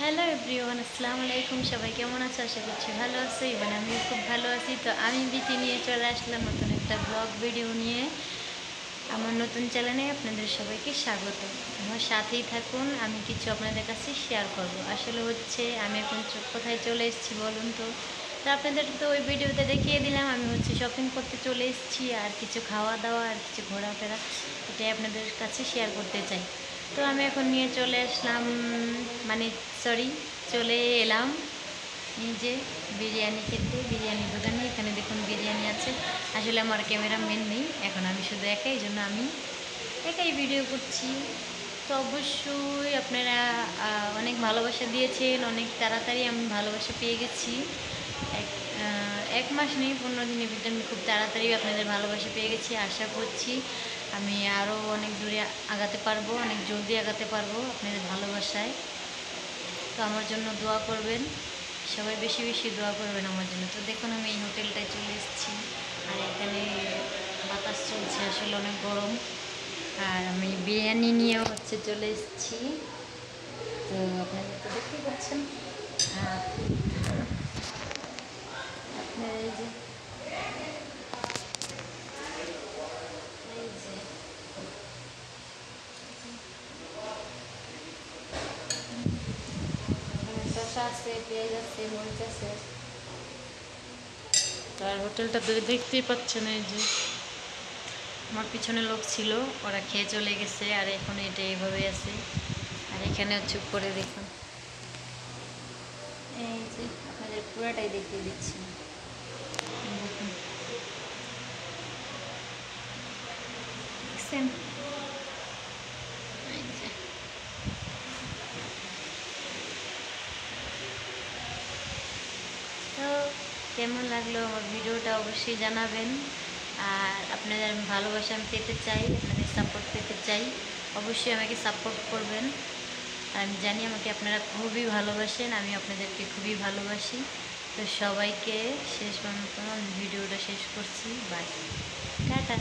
Hello everyone, আসসালামু আলাইকুম। সবাই কেমন আছো? আশা করছি ভালো আছো। এবার আমিও খুব ভালো আছি। তো আমি বিতি নিয়ে চলে আসলাম নতুন একটা ব্লগ ভিডিও নিয়ে। আমার নতুন চ্যানেলে আপনাদের সবাইকে স্বাগত। আমার সাথেই থাকুন, আমি কিছু আপনাদের কাছে শেয়ার করব। আসলে হচ্ছে আমি এখন কোথায় চলে এসেছি বলুন তো। তো আপনাদের তো ওই ভিডিওতে দেখিয়ে দিলাম, আমি হচ্ছে শপিং করতে চলে এসেছি, আর কিছু খাওয়া দাওয়া আর কিছু ঘোরাফেরা, এটাই আপনাদের কাছে শেয়ার করতে চাই। তো আমি এখন নিয়ে চলে আসলাম, মানে সরি, চলে এলাম এই যে বিরিয়ানি খেতে, বিরিয়ানির দোকানে। এখানে দেখুন বিরিয়ানি আছে। আসলে আমার ক্যামেরা ম্যান নেই, এখন আমি শুধু একাই, এই জন্য আমি একাই ভিডিও করছি। তো অবশ্যই আপনারা অনেক ভালোবাসা দিয়েছেন, অনেক তাড়াতাড়ি আমি ভালোবাসা পেয়ে গেছি। এক এক মাস নেই, 15 দিনের ভিতরে আমি খুব তাড়াতাড়ি আপনাদের ভালোবাসা পেয়ে গেছি। আশা করছি আমি আরও অনেক দূরে আগাতে পারবো, অনেক জলদি আগাতে পারবো আপনাদের ভালোবাসায়। তো আমার জন্য দোয়া করবেন, সবাই বেশি বেশি দোয়া করবেন আমার জন্য। তো দেখুন আমি এই হোটেলটায় চলে এসেছি, আর এখানে বাতাস চলছে, আসলে অনেক গরম। আর আমি বিরিয়ানি নিয়েও হচ্ছে চলে এসেছি। তো আপনারা তো দেখতেই পাচ্ছেন। আর আপনার এই যে শসা আছে, পেঁয়াজ আছে, মরিচ আছে। আর হোটেলটা তো দেখতেই পাচ্ছেন, এই যে আমার পিছনে লোক ছিল, ওরা খেয়ে চলে গেছে, আর এখন এটা এইভাবে আছে। আর এখানে চুপ করে দেখুন, এই যে আপনাদের পুরাটাই দেখিয়ে দিচ্ছি। দেখুন, দেখছেন? এই যে। তো কেমন লাগলো আমার ভিডিওটা অবশ্যই জানাবেন। আর আপনাদের ভালোবাসা আমি পেতে চাই, আপনাদের সাপোর্ট পেতে চাই। অবশ্যই আমাকে সাপোর্ট করবেন। আর আমি জানি আমাকে আপনারা খুবই ভালোবাসেন, আমি আপনাদেরকে খুবই ভালোবাসি। তো সবাইকে শেষ পর্যন্ত আমি ভিডিওটা শেষ করছি। Bye, tata.